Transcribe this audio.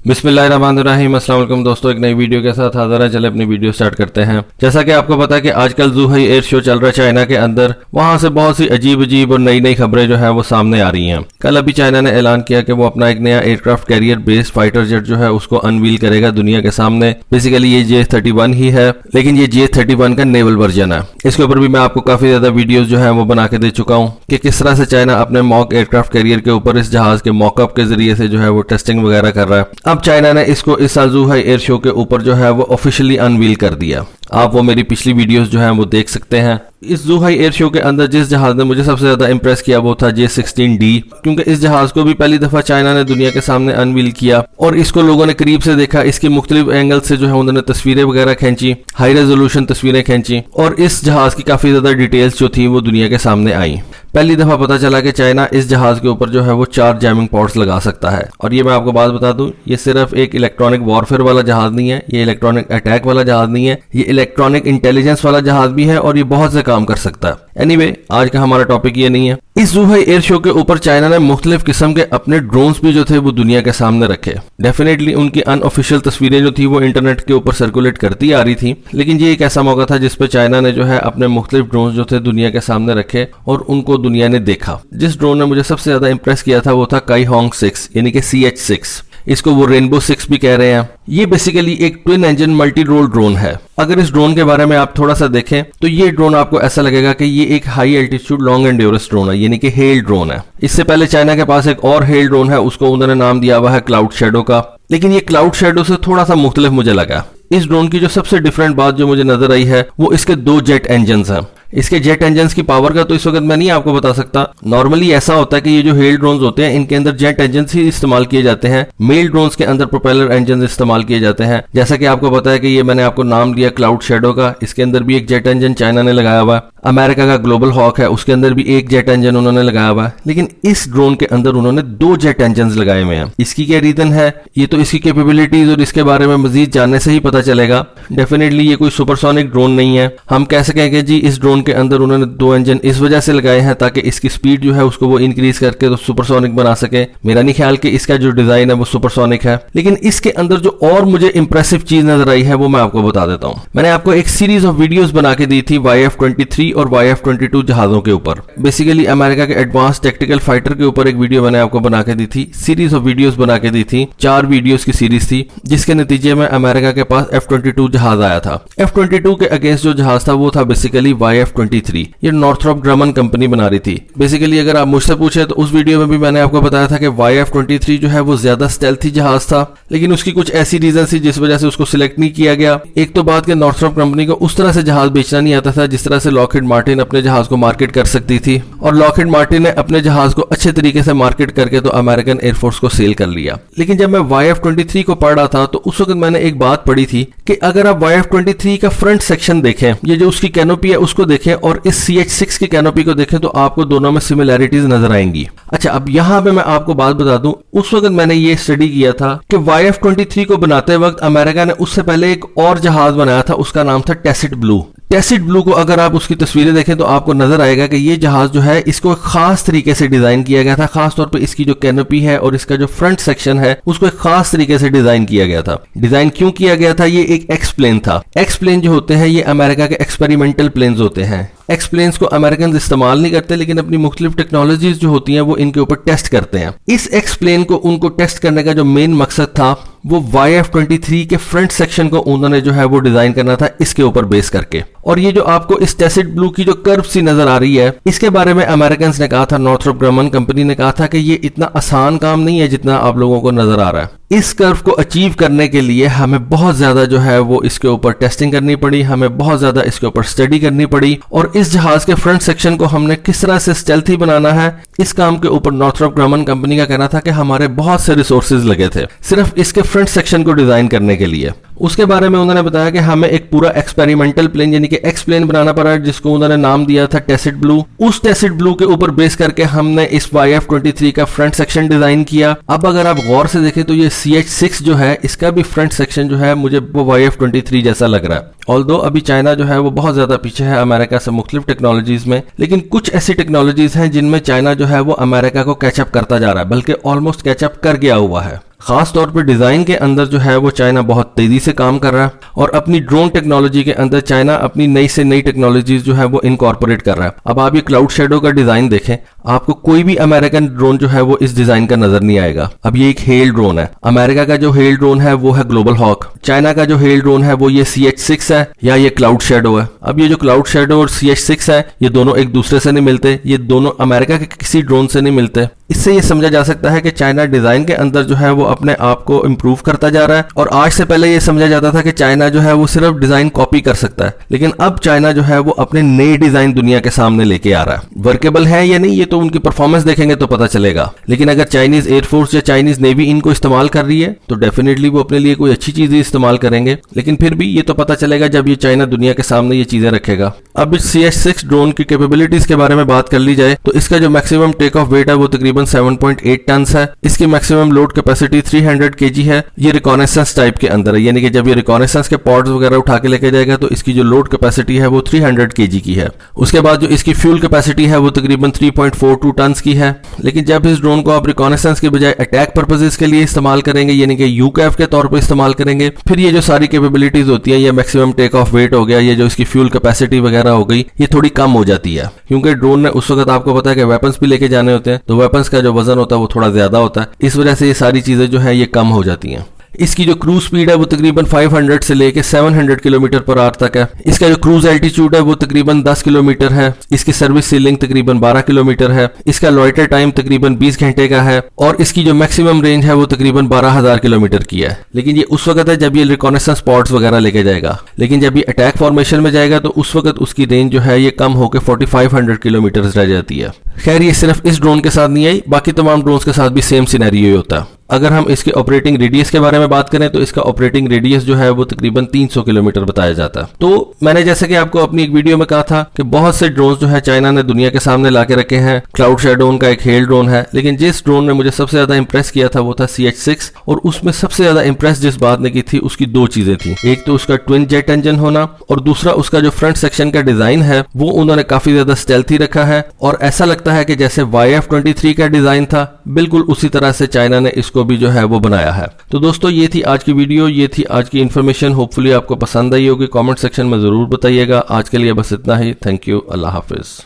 बिस्मिल्लाहिर्रहमानिर्रहीम। अस्सलाम वालेकुम दोस्तों, एक नई वीडियो के साथ हाजिर है। चले अपनी वीडियो स्टार्ट करते हैं। जैसा कि आपको पता है कि आजकल ज़ुहाई एयर शो चल रहा है चाइना के अंदर। वहां से बहुत सी अजीब अजीब और नई नई खबरें जो है वो सामने आ रही हैं। कल अभी चाइना ने ऐलान किया कि वो अपना एक नया aircraft carrier based fighter jet जो है उसको अनवील करेगा दुनिया के सामने। बेसिकली ये J-31 ही है, लेकिन ये J-31 का नेवल वर्जन है। इसके ऊपर भी मैं आपको काफी ज्यादा वीडियोस जो है वो बना के दे चुका हूँ कि किस तरह से चाइना अपने मॉक एयरक्राफ्ट कैरियर के ऊपर इस जहाज के मॉकअप के जरिए से जो है वो टेस्टिंग वगैरह कर रहा है। अब चाइना ने इसको इस साल ज़ुहाई एयर शो के ऊपर जो है वो ऑफिशियली अनवील कर दिया। आप वो मेरी पिछली वीडियोस जो हैं वो देख सकते हैं। इस ज़ुहाई एयर शो के अंदर जिस जहाज ने मुझे सबसे ज्यादा इंप्रेस किया वो था J-16D, क्योंकि इस जहाज को भी पहली दफा चाइना ने दुनिया के सामने अनवील किया और इसको लोगों ने करीब से देखा। इसके मुख्तलिफ एंगल से जो है उन्होंने तस्वीरें वगैरह खींची, हाई रेजोल्यूशन तस्वीरें खींची और इस जहाज की काफी ज्यादा डिटेल्स जो थी वो दुनिया के सामने आई। पहली दफा पता चला कि चाइना इस जहाज के ऊपर जो है वो 4 जैमिंग पॉड्स लगा सकता है। और ये मैं आपको बात बता दूं, ये सिर्फ एक इलेक्ट्रॉनिक वॉरफेयर वाला जहाज नहीं है, ये इलेक्ट्रॉनिक अटैक वाला जहाज नहीं है, ये इलेक्ट्रॉनिक इंटेलिजेंस वाला जहाज भी है और ये बहुत से काम कर सकता है। एनीवे, आज का हमारा टॉपिक ये नहीं है। इस ज़ुहाई एयर शो के ऊपर चाइना ने मुख्तलिफ किस्म के अपने ड्रोन्स भी जो थे वो दुनिया के सामने रखे। डेफिनेटली उनकी अनऑफिशियल तस्वीरें जो थी वो इंटरनेट के ऊपर सर्कुलेट करती आ रही थी, लेकिन ये एक ऐसा मौका था जिसपे चाइना ने जो है अपने मुख्तलिफ ड्रोन्स जो थे दुनिया के सामने रखे और उनको दुनिया ने देखा। जिस ड्रोन ने मुझे सबसे ज्यादा इंप्रेस किया था वो था काई होंग-6 यानी कि CH-6। इसको वो रेनबो 6 भी कह रहे हैं। ये बेसिकली एक twin engine multi role drone है। अगर इस ड्रोन के बारे में आप थोड़ा सा देखें तो ये ड्रोन आपको ऐसा लगेगा कि ये एक high altitude long endurance drone है, यानी कि हेल ड्रोन है। इससे पहले चाइना के पास एक और हेल ड्रोन है, उसको उन्होंने नाम दिया हुआ है क्लाउड शैडो का, लेकिन ये क्लाउड शैडो से थोड़ा सा मुख्तलिफ मुझे लगा। इस ड्रोन की जो सबसे डिफरेंट बात जो मुझे नजर आई है वो इसके 2 जेट इंजन हैं। इसके जेट इंजन्स की पावर का तो इस वक्त मैं नहीं आपको बता सकता। नॉर्मली ऐसा होता है कि ये जो हेल ड्रोन्स होते हैं इनके अंदर जेट इंजन्स ही इस्तेमाल किए जाते हैं। मेल ड्रोन्स के अंदर प्रोपेलर इंजन इस्तेमाल किए जाते हैं। जैसा कि आपको पता है कि ये मैंने आपको नाम दिया क्लाउड शैडो का, इसके अंदर भी एक जेट इंजन चाइना ने लगाया हुआ है। अमेरिका का ग्लोबल हॉक है, उसके अंदर भी एक जेट इंजन उन्होंने लगाया हुआ है, लेकिन इस ड्रोन के अंदर उन्होंने 2 जेट इंजन लगाए हुए हैं। इसकी क्या रीजन है, ये तो इसकी कैपेबिलिटीज और इसके बारे में मजीद जानने से ही पता चलेगा। डेफिनेटली ये कोई सुपरसोनिक ड्रोन नहीं है। हम कह सकेंगे जी इस ड्रोन के अंदर उन्होंने 2 इंजन इस वजह से लगाए हैं ताकि इसकी स्पीड जो है उसको वो इंक्रीज करके तो सुपरसोनिक बना सके। मेरा नहीं ख्याल कि इसका जो डिजाइन है वो सुपरसोनिक है, लेकिन इसके अंदर जो और मुझे इंप्रेसिव चीज नजर आई है वो मैं आपको बता देता हूं। मैंने आपको एक सीरीज ऑफ वीडियोस बना के दी थी YF-23 और YF-22 जहाजों के ऊपर। बेसिकली अमेरिका के एडवांस टैक्टिकल फाइटर के ऊपर एक वीडियो मैंने आपको बना के दी थी, सीरीज ऑफ वीडियोस बना के दी थी। 4 वीडियोस की सीरीज थी, जिसके नतीजे में अमेरिका के पास F-22 जहाज आया था। F-22 के अगेंस्ट जो जहाज था वो था बेसिकली YF-23। ये नॉर्थरॉप ग्रमन कंपनी बना रही थी। बेसिकली अगर आप मुझसे पूछे तो उस वीडियो में भी मैंने आपको बताया था कि YF-23 जो है वो ज्यादा स्टेल्थी जहाज था, लेकिन उसकी कुछ ऐसी रीजन थी जिस वजह से उसको सिलेक्ट नहीं किया गया। एक तो बात कि नॉर्थरॉप कंपनी को उस तरह से जहाज बेचना नहीं आता था जिस तरह से लॉकहीड मार्टिन अपने जहाज को मार्केट कर सकती थी, और लॉकहीड मार्टिन ने अपने जहाज को अच्छे तरीके से मार्केट करके तो अमेरिकन एयरफोर्स को सेल कर लिया। लेकिन जब मैं YF-23 को पढ़ रहा था तो उस वक्त मैंने एक बात पढ़ी थी कि अगर आप YF-23 का फ्रंट सेक्शन देखें, ये जो उसकी कैनोपी है उसको देखें और इस CH-6 की कैनोपी को देखें तो आपको दोनों में सिमिलैरिटीज नजर आएंगी। अच्छा, अब यहाँ पे मैं आपको बात बता दूं, उस वक्त मैंने ये स्टडी किया था कि YF-23 को बनाते वक्त अमेरिका ने उससे पहले एक और जहाज बनाया था, उसका नाम था टेसिट ब्लू। टेसिट ब्लू को अगर आप उसकी तस्वीरें देखें तो आपको नजर आएगा कि ये जहाज जो है इसको एक खास तरीके से डिजाइन किया गया था। खास तौर पे इसकी जो कैनोपी है और इसका जो फ्रंट सेक्शन है उसको एक खास तरीके से डिजाइन किया गया था। डिजाइन क्यों किया गया था, ये एक एक्स-प्लेन था। एक्स-प्लेन जो होते हैं ये अमेरिका के एक्सपेरिमेंटल प्लेन्स होते हैं। एक्स-प्लेन्स को अमेरिकन इस्तेमाल नहीं करते, लेकिन अपनी मुख्तलिफ टेक्नोलॉजीज जो होती हैं वो इनके ऊपर टेस्ट करते हैं। इस एक्स-प्लेन को उनको टेस्ट करने का जो मेन मकसद था वो YF-23 के फ्रंट सेक्शन को उन्होंने जो है वो डिजाइन करना था इसके ऊपर बेस करके। और ये जो आपको इस टेसिट ब्लू की जो कर्व सी नजर आ रही है, इसके बारे में अमेरिकन ने कहा था, नॉर्थरॉप ग्रमन कंपनी ने कहा था कि ये इतना आसान काम नहीं है जितना आप लोगों को नजर आ रहा है। इस कर्व को अचीव करने के लिए हमें बहुत ज्यादा जो है वो इसके ऊपर टेस्टिंग करनी पड़ी, हमें बहुत ज्यादा इसके ऊपर स्टडी करनी पड़ी, और इस जहाज के फ्रंट सेक्शन को हमने किस तरह से स्टेल्थी बनाना है, इस काम के ऊपर नॉर्थरॉप ग्रमन कंपनी का कहना था कि हमारे बहुत से रिसोर्सेज लगे थे सिर्फ इसके फ्रंट सेक्शन को डिजाइन करने के लिए। उसके बारे में उन्होंने बताया कि हमें एक पूरा एक्सपेरिमेंटल प्लेन यानी कि एक्स प्लेन बनाना पड़ा, जिसको उन्होंने नाम दिया था टेसिट ब्लू। उस टेसिट ब्लू के ऊपर बेस करके हमने इस YF-23 का फ्रंट सेक्शन डिजाइन किया। अब अगर आप गौर से देखें तो ये CH-6 जो है इसका भी फ्रंट सेक्शन जो है मुझे वो YF-23 जैसा लग रहा है। ऑल्दो अभी चाइना जो है वो बहुत ज्यादा पीछे है अमेरिका से मुख्तलिफ टेक्नोलॉजीज में, लेकिन कुछ ऐसी टेक्नोलॉजीज हैं जिनमें चाइना जो है वो अमेरिका को कैचअप करता जा रहा है, बल्कि ऑलमोस्ट कैचअप कर गया हुआ है। खास तौर पर डिजाइन के अंदर जो है वो चाइना बहुत तेजी से काम कर रहा है और अपनी ड्रोन टेक्नोलॉजी के अंदर चाइना अपनी नई से नई टेक्नोलॉजीज जो है वो इनकॉर्पोरेट कर रहा है। अब आप ये क्लाउड शेडो का डिजाइन देखें, आपको कोई भी अमेरिकन ड्रोन जो है वो इस डिजाइन का नजर नहीं आएगा। अब ये एक हेल ड्रोन है, अमेरिका का जो हेल ड्रोन है वो है ग्लोबल हॉक, चाइना का जो हेल ड्रोन है वो ये CH-6 है या ये क्लाउड शेडो है। अब ये जो क्लाउड शेडो और CH-6 है ये दोनों एक दूसरे से नहीं मिलते, ये दोनों अमेरिका के किसी ड्रोन से नहीं मिलते। इससे ये समझा जा सकता है कि चाइना डिजाइन के अंदर जो है वो अपने आप को इंप्रूव करता जा रहा है। और आज से पहले ये समझा जाता था कि चाइना जो है वो सिर्फ डिजाइन कॉपी कर सकता है, लेकिन अब चाइना जो है वो अपने नए डिजाइन दुनिया के सामने लेके आ रहा है। वर्केबल है या नहीं ये तो उनकी परफॉर्मेंस देखेंगे तो पता चलेगा, लेकिन अगर चाइनीज एयरफोर्स या चाइनीज नेवी इनको इस्तेमाल कर रही है तो डेफिनेटली वो अपने लिए कोई अच्छी चीज इस्तेमाल करेंगे, लेकिन फिर भी ये तो पता चलेगा जब ये चाइना दुनिया के सामने ये चीजें रखेगा। अब इस CH-6 ड्रोन की कैपेबिलिटीज के बारे में बात कर ली जाए तो इसका जो मैक्सिमम टेक ऑफ वेट है वो तकरीबन 7.8 टन है। इसकी मैक्सिमम लोड कैपेसिटी 300 kg है। ये रिकॉनेसेंस टाइप के अंदर है, यानी कि जब ये रिकॉनेसेंस के पॉड्स वगैरह उठा के लेके जाएगा तो इसकी जो लोड कैपेसिटी है वो 300 kg की है। उसके बाद जो इसकी फ्यूल कैपेसिटी है वो तकरीबन 3.42 टन की है। लेकिन जब इस ड्रोन को आप रिकॉनेसेंस के बजाय अटैक पर्पसेस के लिए इस्तेमाल करेंगे, यानी कि यूकैफ के तौर पर इस्तेमाल करेंगे, फिर ये जो सारी कैपेबिलिटीज होती है, ये मैक्सिमम टेक ऑफ वेट हो गया, ये जो इसकी फ्यूल कैपेसिटी वगैरह हो गई, ये थोड़ी कम हो जाती है, क्योंकि ड्रोन ने उस वक्त आपको पता है कि वेपन्स भी लेके जाने होते हैं, तो वेपन्स का जो वजन होता है वो थोड़ा ज्यादा होता है। इस वजह से ये सारी चीजें जो है ये कम हो जाती हैं। इसकी जो क्रूज स्पीड है वो तकरीबन 500 से लेके 700 किलोमीटर पर आवर तक है। इसका जो क्रूज एल्टीट्यूड है वो तकरीबन 10 किलोमीटर है। इसकी सर्विस सीलिंग तकरीबन 12 किलोमीटर है। इसका लॉइटर टाइम तकरीबन 20 घंटे का है और इसकी जो मैक्सिमम रेंज है वो तकरीबन 12,000 किलोमीटर की है। लेकिन ये उस वक्त है जब ये रिकॉनेसेंस स्पॉट्स वगैरह लेके जाएगा, लेकिन जब ये अटैक फॉर्मेशन में जाएगा तो उस वक्त उसकी रेंज जो है ये कम होकर 4500 किलोमीटर रह जाती है। खैर ये सिर्फ इस ड्रोन के साथ नहीं आई, बाकी तमाम ड्रोन्स के साथ भी सेम सिनेरियो होता है। अगर हम इसके ऑपरेटिंग रेडियस के बारे में बात करें तो इसका ऑपरेटिंग रेडियस जो है वो तकरीबन 300 किलोमीटर बताया जाता है। तो मैंने जैसे कि आपको अपनी एक वीडियो में कहा था कि बहुत से ड्रोन्स जो है चाइना ने दुनिया के सामने ला के रखे हैं। क्लाउड शेडो उनका एक हेल ड्रोन है, लेकिन जिस ड्रोन ने मुझे सबसे ज्यादा इंप्रेस किया था वो था CH-6, और उसमें सबसे ज्यादा इंप्रेस जिस बात ने की थी उसकी दो चीजें थी। एक तो उसका ट्विन जेट इंजन होना और दूसरा उसका जो फ्रंट सेक्शन का डिजाइन है वो उन्होंने काफी ज्यादा स्टेल्थी रखा है और ऐसा लगता है कि जैसे YF-23 का डिजाइन था बिल्कुल उसी तरह से चाइना ने इसको भी जो है वो बनाया है। तो दोस्तों ये थी आज की वीडियो, ये थी आज की इन्फॉर्मेशन। होपफुली आपको पसंद आई होगी। कमेंट सेक्शन में जरूर बताइएगा। आज के लिए बस इतना ही। Thank you. Allah Hafiz.